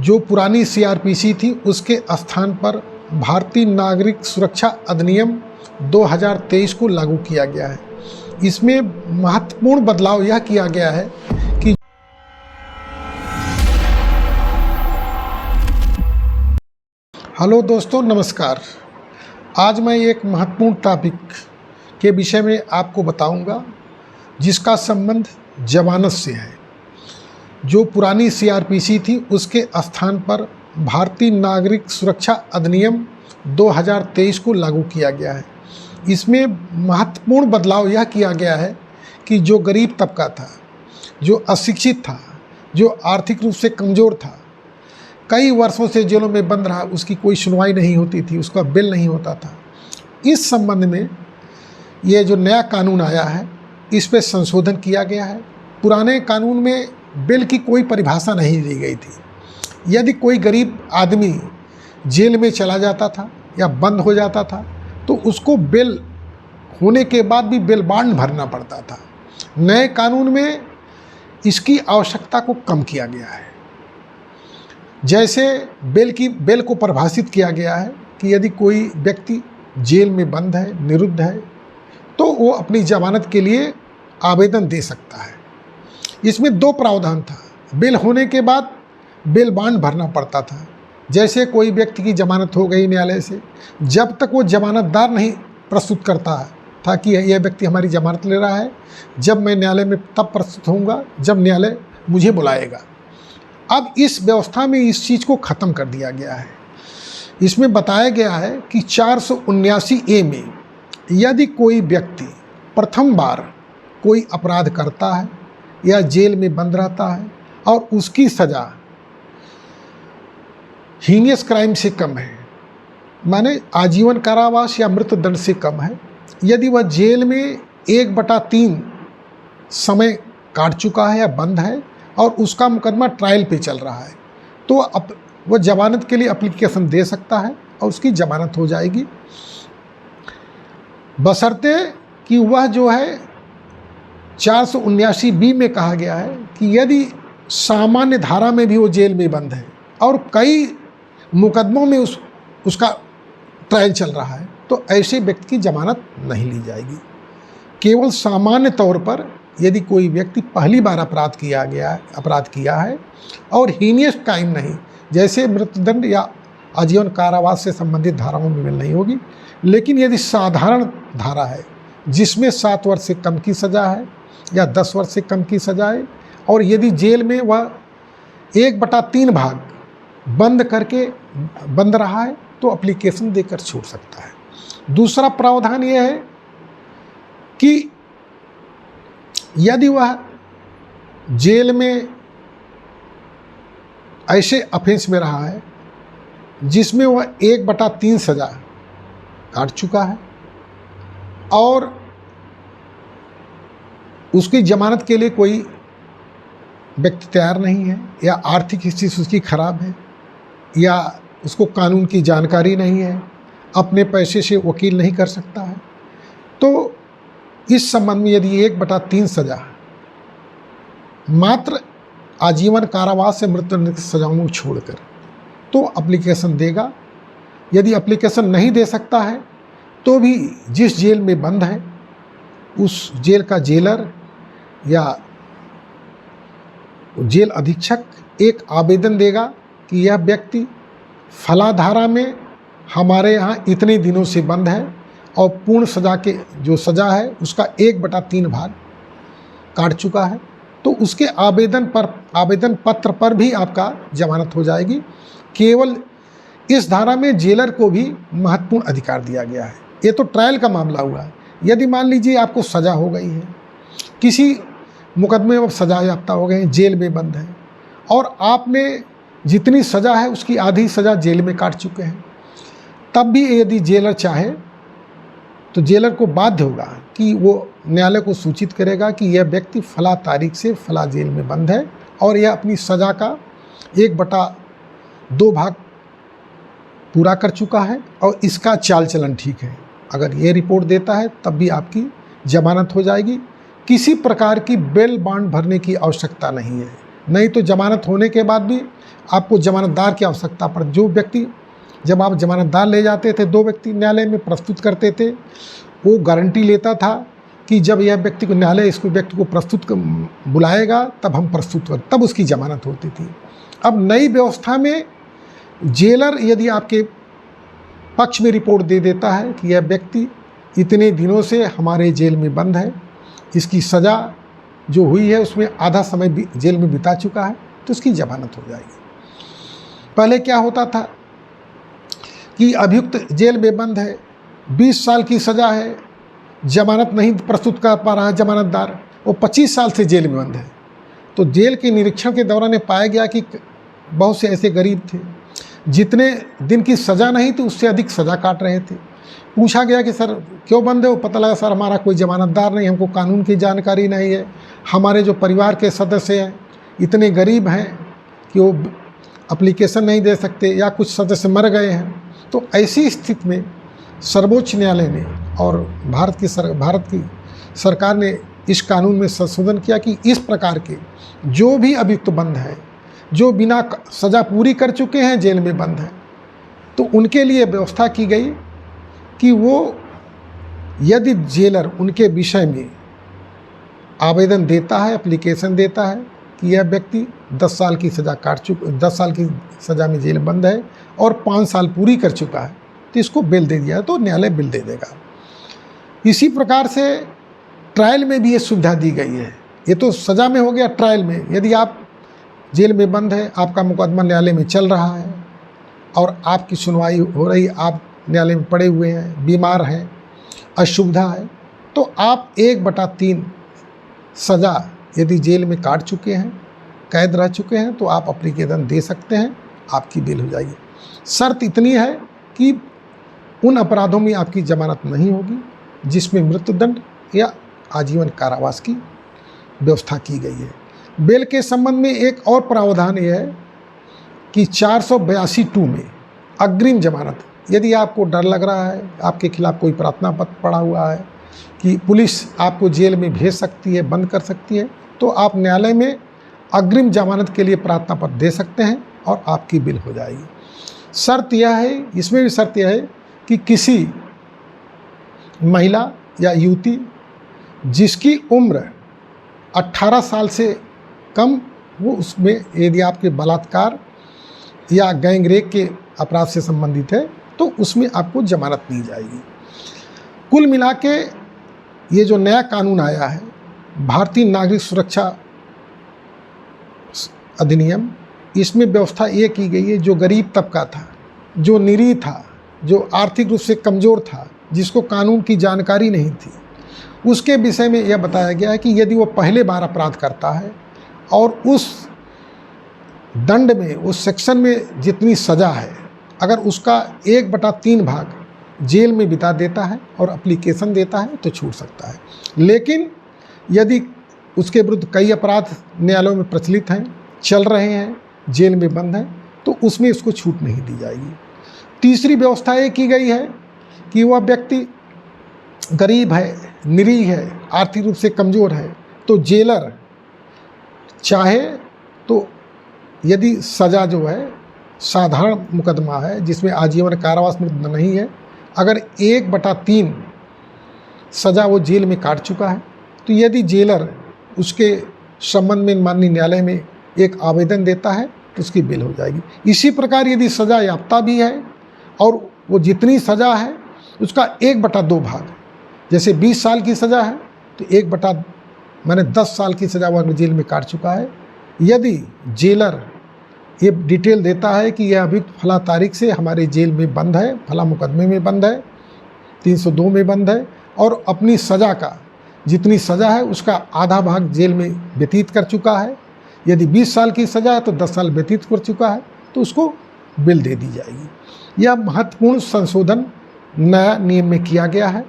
जो पुरानी सीआरपीसी थी उसके स्थान पर भारतीय नागरिक सुरक्षा अधिनियम 2023 को लागू किया गया है। इसमें महत्वपूर्ण बदलाव यह किया गया है कि हेलो दोस्तों, नमस्कार। आज मैं एक महत्वपूर्ण टॉपिक के विषय में आपको बताऊंगा जिसका संबंध जमानत से है। जो पुरानी सीआरपीसी थी उसके स्थान पर भारतीय नागरिक सुरक्षा अधिनियम 2023 को लागू किया गया है। इसमें महत्वपूर्ण बदलाव यह किया गया है कि जो गरीब तबका था, जो अशिक्षित था, जो आर्थिक रूप से कमज़ोर था, कई वर्षों से जेलों में बंद रहा, उसकी कोई सुनवाई नहीं होती थी, उसका बिल नहीं होता था। इस संबंध में ये जो नया कानून आया है इस पे संशोधन किया गया है। पुराने कानून में बिल की कोई परिभाषा नहीं दी गई थी। यदि कोई गरीब आदमी जेल में चला जाता था या बंद हो जाता था तो उसको बिल होने के बाद भी बिल बांड भरना पड़ता था। नए कानून में इसकी आवश्यकता को कम किया गया है। जैसे बिल को परिभाषित किया गया है कि यदि कोई व्यक्ति जेल में बंद है, निरुद्ध है, तो वो अपनी जमानत के लिए आवेदन दे सकता है। इसमें दो प्रावधान था। बिल होने के बाद बिल बांड भरना पड़ता था। जैसे कोई व्यक्ति की जमानत हो गई न्यायालय से, जब तक वो जमानतदार नहीं प्रस्तुत करता था कि यह व्यक्ति हमारी जमानत ले रहा है, जब मैं न्यायालय में तब प्रस्तुत होऊंगा जब न्यायालय मुझे बुलाएगा। अब इस व्यवस्था में इस चीज़ को ख़त्म कर दिया गया है। इसमें बताया गया है कि 479A में यदि कोई व्यक्ति प्रथम बार कोई अपराध करता है या जेल में बंद रहता है और उसकी सज़ा हीनियस क्राइम से कम है, माने आजीवन कारावास या मृत्युदंड से कम है, यदि वह जेल में 1/3 समय काट चुका है या बंद है और उसका मुकदमा ट्रायल पे चल रहा है, तो वह जमानत के लिए एप्लीकेशन दे सकता है और उसकी जमानत हो जाएगी, बशर्ते कि वह जो है 479B में कहा गया है कि यदि सामान्य धारा में भी वो जेल में बंद है और कई मुकदमों में उसका ट्रायल चल रहा है, तो ऐसे व्यक्ति की जमानत नहीं ली जाएगी। केवल सामान्य तौर पर यदि कोई व्यक्ति पहली बार अपराध किया है और हीनियस क्राइम नहीं, जैसे मृत्युदंड या आजीवन कारावास से संबंधित धाराओं में मिल नहीं होगी, लेकिन यदि साधारण धारा है जिसमें 7 वर्ष से कम की सज़ा है या 10 वर्ष से कम की सज़ा है और यदि जेल में वह 1/3 भाग बंद करके बंद रहा है, तो एप्लीकेशन देकर छोड़ सकता है। दूसरा प्रावधान यह है कि यदि वह जेल में ऐसे ऑफेंस में रहा है जिसमें वह 1/3 सज़ा काट चुका है और उसकी जमानत के लिए कोई व्यक्ति तैयार नहीं है या आर्थिक स्थिति उसकी खराब है या उसको कानून की जानकारी नहीं है, अपने पैसे से वकील नहीं कर सकता है, तो इस संबंध में यदि 1/3 सज़ा मात्र आजीवन कारावास से मृत्युदंड की सजाओं को छोड़कर तो एप्लीकेशन देगा। यदि एप्लीकेशन नहीं दे सकता है तो भी जिस जेल में बंद है उस जेल का जेलर या जेल अधीक्षक एक आवेदन देगा कि यह व्यक्ति फला धारा में हमारे यहाँ इतने दिनों से बंद है और पूर्ण सज़ा के जो सज़ा है उसका 1/3 भाग काट चुका है, तो उसके आवेदन पत्र पर भी आपका जमानत हो जाएगी। केवल इस धारा में जेलर को भी महत्वपूर्ण अधिकार दिया गया है। ये तो ट्रायल का मामला हुआ है। यदि मान लीजिए आपको सज़ा हो गई है, किसी मुकदमे में सज़ा याफ्ता हो गए, जेल में बंद है और आपने जितनी सज़ा है उसकी आधी सज़ा जेल में काट चुके हैं, तब भी यदि जेलर चाहे तो जेलर को बाध्य होगा कि वो न्यायालय को सूचित करेगा कि यह व्यक्ति फला तारीख से फला जेल में बंद है और यह अपनी सज़ा का 1/2 भाग पूरा कर चुका है और इसका चाल चलन ठीक है। अगर ये रिपोर्ट देता है तब भी आपकी जमानत हो जाएगी। किसी प्रकार की बेल बांड भरने की आवश्यकता नहीं है। नहीं तो जमानत होने के बाद भी आपको जमानतदार की आवश्यकता पड़। जो व्यक्ति, जब आप जमानतदार ले जाते थे, 2 व्यक्ति न्यायालय में प्रस्तुत करते थे, वो गारंटी लेता था कि जब यह व्यक्ति को न्यायालय इसको व्यक्ति को प्रस्तुत बुलाएगा तब हम प्रस्तुत कर, तब उसकी जमानत होती थी। अब नई व्यवस्था में जेलर यदि आपके पक्ष में रिपोर्ट दे देता है कि यह व्यक्ति इतने दिनों से हमारे जेल में बंद है, इसकी सज़ा जो हुई है उसमें आधा समय भी जेल में बिता चुका है, तो उसकी जमानत हो जाएगी। पहले क्या होता था कि अभियुक्त जेल में बंद है, 20 साल की सज़ा है, जमानत नहीं प्रस्तुत कर पा रहा है जमानतदार, वो 25 साल से जेल में बंद है। तो जेल के निरीक्षण के दौरान पाया गया कि बहुत से ऐसे गरीब थे जितने दिन की सज़ा नहीं थी उससे अधिक सज़ा काट रहे थे। पूछा गया कि सर क्यों बंद है, वो पता लगा सर हमारा कोई जमानतदार नहीं, हमको कानून की जानकारी नहीं है, हमारे जो परिवार के सदस्य हैं इतने गरीब हैं कि वो एप्लीकेशन नहीं दे सकते, या कुछ सदस्य मर गए हैं। तो ऐसी स्थिति में सर्वोच्च न्यायालय ने और भारत की सरकार ने इस कानून में संशोधन किया कि इस प्रकार के जो भी अभियुक्त बंद है, जो बिना सज़ा पूरी कर चुके हैं जेल में बंद हैं, तो उनके लिए व्यवस्था की गई कि वो यदि जेलर उनके विषय में आवेदन देता है, एप्लीकेशन देता है कि यह व्यक्ति 10 साल की सज़ा 10 साल की सज़ा में जेल बंद है और 5 साल पूरी कर चुका है, तो इसको बेल दे दिया, तो न्यायालय बेल दे देगा। इसी प्रकार से ट्रायल में भी ये सुविधा दी गई है। ये तो सज़ा में हो गया। ट्रायल में यदि आप जेल में बंद है, आपका मुकदमा न्यायालय में चल रहा है और आपकी सुनवाई हो रही, आप न्यायालय में पड़े हुए हैं, बीमार हैं, असुविधा है, तो आप 1/3 सज़ा यदि जेल में काट चुके हैं, कैद रह चुके हैं, तो आप एप्लीकेशन दे सकते हैं, आपकी बेल हो जाएगी। शर्त इतनी है कि उन अपराधों में आपकी जमानत नहीं होगी जिसमें मृत्युदंड या आजीवन कारावास की व्यवस्था की गई है। बेल के संबंध में एक और प्रावधान यह है कि 482 में अग्रिम जमानत, यदि आपको डर लग रहा है, आपके खिलाफ कोई प्रार्थना पत्र पड़ा हुआ है कि पुलिस आपको जेल में भेज सकती है, बंद कर सकती है, तो आप न्यायालय में अग्रिम जमानत के लिए प्रार्थना पत्र दे सकते हैं और आपकी बेल हो जाएगी। शर्त यह है, इसमें भी शर्त यह है कि किसी महिला या युवती जिसकी उम्र 18 साल से कम हो, उसमें यदि आपके बलात्कार या गैंगरेप के अपराध से संबंधित है तो उसमें आपको जमानत दी जाएगी। कुल मिला के ये जो नया कानून आया है, भारतीय नागरिक सुरक्षा अधिनियम, इसमें व्यवस्था ये की गई है जो गरीब तबका था, जो निरीह था, जो आर्थिक रूप से कमज़ोर था, जिसको कानून की जानकारी नहीं थी, उसके विषय में यह बताया गया है कि यदि वो पहले बार अपराध करता है और उस दंड में, उस सेक्शन में जितनी सज़ा है, अगर उसका 1/3 भाग जेल में बिता देता है और एप्लीकेशन देता है तो छूट सकता है। लेकिन यदि उसके विरुद्ध कई अपराध न्यायालयों में प्रचलित हैं, चल रहे हैं, जेल में बंद हैं, तो उसमें इसको छूट नहीं दी जाएगी। तीसरी व्यवस्था ये की गई है कि वह व्यक्ति गरीब है, निरीह है, आर्थिक रूप से कमज़ोर है, तो जेलर चाहे तो यदि सज़ा जो है साधारण मुकदमा है जिसमें आजीवन कारावास में नहीं है, अगर 1/3 सज़ा वो जेल में काट चुका है, तो यदि जेलर उसके संबंध में माननीय न्यायालय में एक आवेदन देता है तो उसकी बेल हो जाएगी। इसी प्रकार यदि सज़ा याफ्ता भी है और वो जितनी सज़ा है उसका 1/2 भाग, जैसे 20 साल की सज़ा है तो 10 साल की सज़ा वो अगर जेल में काट चुका है, यदि जेलर ये डिटेल देता है कि यह अभियुक्त फला तारीख से हमारे जेल में बंद है, फला मुकदमे में बंद है, 302 में बंद है, और अपनी सज़ा का जितनी सज़ा है उसका आधा भाग जेल में व्यतीत कर चुका है, यदि 20 साल की सज़ा है तो 10 साल व्यतीत कर चुका है, तो उसको बेल दे दी जाएगी। यह महत्वपूर्ण संशोधन नया नियम में किया गया है।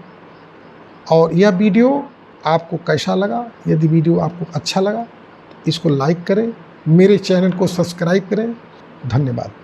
और यह वीडियो आपको कैसा लगा? यदि वीडियो आपको अच्छा लगा तो इसको लाइक करें, मेरे चैनल को सब्सक्राइब करें। धन्यवाद।